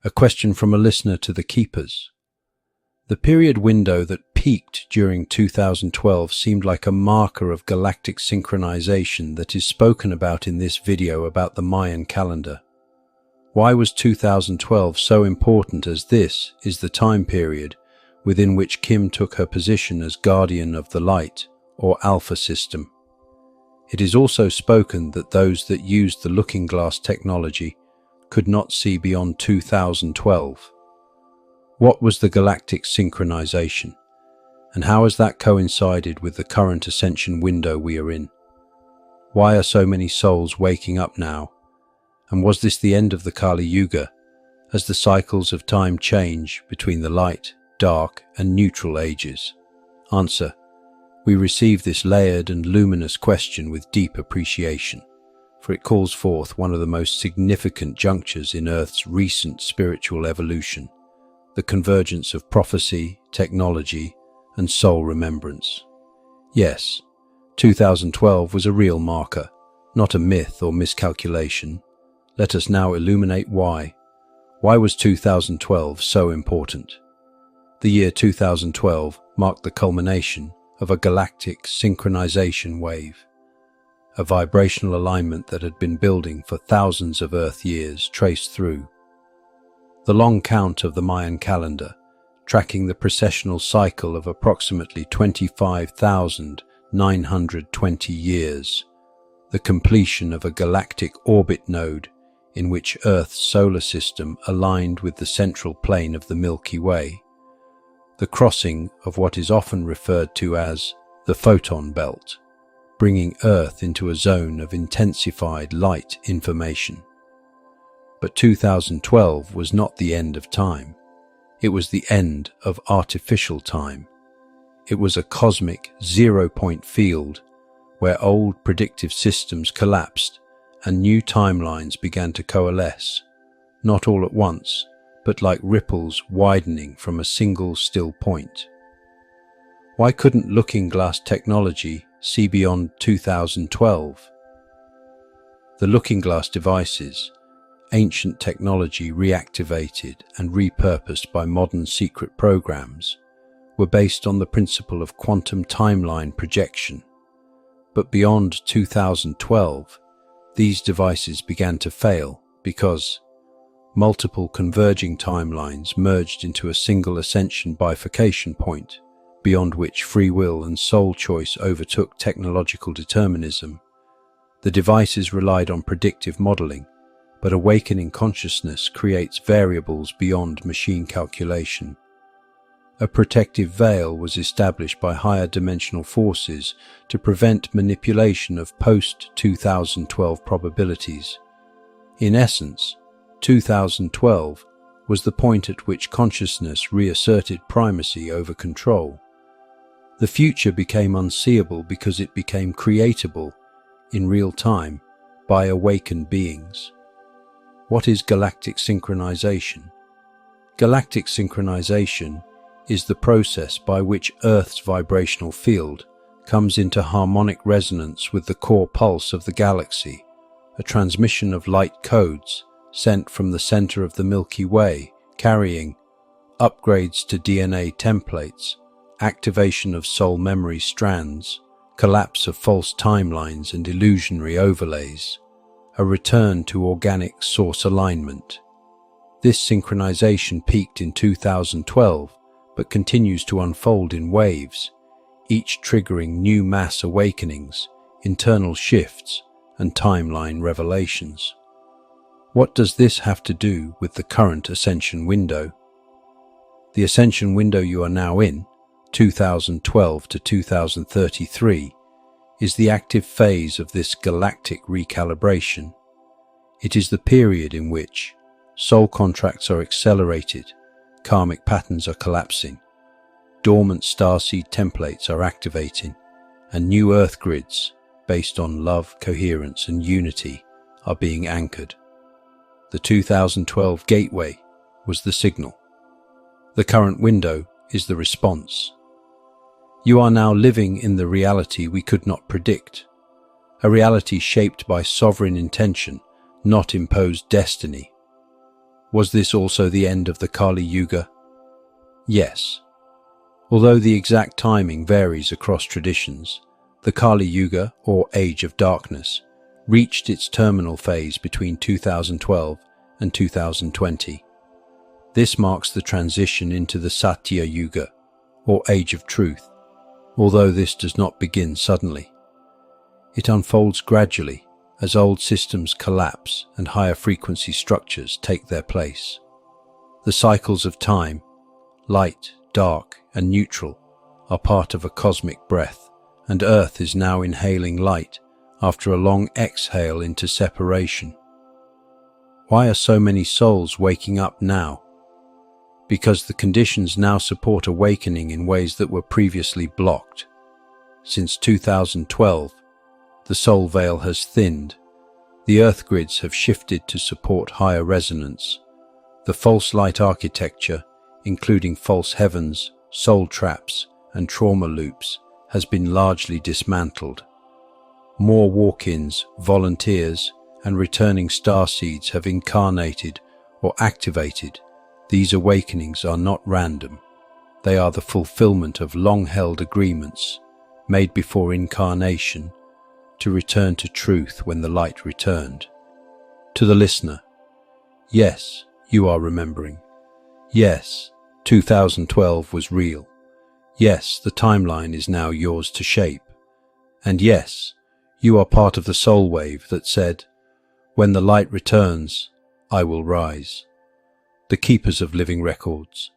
A question from a listener to the keepers. The period window that peaked during 2012 seemed like a marker of galactic synchronization that is spoken about in this video about the Mayan calendar. Why was 2012 so important, as this is the time period within which Kim took her position as guardian of the light, or Alpha system? It is also spoken that those that used the looking glass technology could not see beyond 2012. What was the galactic synchronization, and how has that coincided with the current ascension window we are in? Why are so many souls waking up now? And was this the end of the Kali Yuga, as the cycles of time change between the light, dark, and neutral ages? Answer: we receive this layered and luminous question with deep appreciation, for it calls forth one of the most significant junctures in Earth's recent spiritual evolution: the convergence of prophecy, technology, and soul remembrance. Yes, 2012 was a real marker, not a myth or miscalculation. Let us now illuminate why. Why was 2012 so important? The year 2012 marked the culmination of a galactic synchronization wave, a vibrational alignment that had been building for thousands of Earth years traced through the long count of the Mayan calendar, tracking the precessional cycle of approximately 25,920 years, the completion of a galactic orbit node in which Earth's solar system aligned with the central plane of the Milky Way, the crossing of what is often referred to as the photon belt, bringing Earth into a zone of intensified light information. But 2012 was not the end of time. It was the end of artificial time. It was a cosmic zero-point field where old predictive systems collapsed and new timelines began to coalesce, not all at once, but like ripples widening from a single still point. Why couldn't looking glass technology see beyond 2012? The looking glass devices, ancient technology reactivated and repurposed by modern secret programs, were based on the principle of quantum timeline projection. But beyond 2012, these devices began to fail because multiple converging timelines merged into a single ascension bifurcation point, beyond which free will and soul choice overtook technological determinism. The devices relied on predictive modeling, but awakening consciousness creates variables beyond machine calculation. A protective veil was established by higher dimensional forces to prevent manipulation of post-2012 probabilities. In essence, 2012 was the point at which consciousness reasserted primacy over control. The future became unseeable because it became creatable in real time by awakened beings. What is galactic synchronization? Galactic synchronization is the process by which Earth's vibrational field comes into harmonic resonance with the core pulse of the galaxy, a transmission of light codes sent from the center of the Milky Way, carrying upgrades to DNA templates, activation of soul memory strands, collapse of false timelines and illusionary overlays, a return to organic source alignment. This synchronization peaked in 2012, but continues to unfold in waves, each triggering new mass awakenings, internal shifts, and timeline revelations. What does this have to do with the current ascension window? The ascension window you are now in, 2012 to 2033, is the active phase of this galactic recalibration. It is the period in which soul contracts are accelerated, karmic patterns are collapsing, dormant starseed templates are activating, and new earth grids, based on love, coherence, and unity, are being anchored. The 2012 gateway was the signal. The current window is the response. You are now living in the reality we could not predict, a reality shaped by sovereign intention, not imposed destiny. Was this also the end of the Kali Yuga? Yes. Although the exact timing varies across traditions, the Kali Yuga, or Age of Darkness, reached its terminal phase between 2012 and 2020. This marks the transition into the Satya Yuga, or Age of Truth, although this does not begin suddenly. It unfolds gradually as old systems collapse and higher frequency structures take their place. The cycles of time, light, dark, and neutral, are part of a cosmic breath, and Earth is now inhaling light after a long exhale into separation. Why are so many souls waking up now? Because the conditions now support awakening in ways that were previously blocked. Since 2012, the soul veil has thinned. The earth grids have shifted to support higher resonance. The false light architecture, including false heavens, soul traps, and trauma loops, has been largely dismantled. More walk-ins, volunteers, and returning starseeds have incarnated or activated. These awakenings are not random. They are the fulfillment of long-held agreements made before incarnation to return to truth when the light returned. To the listener, yes, you are remembering. Yes, 2012 was real. Yes, the timeline is now yours to shape. And yes, you are part of the soul wave that said, "When the light returns, I will rise." The keepers of living records,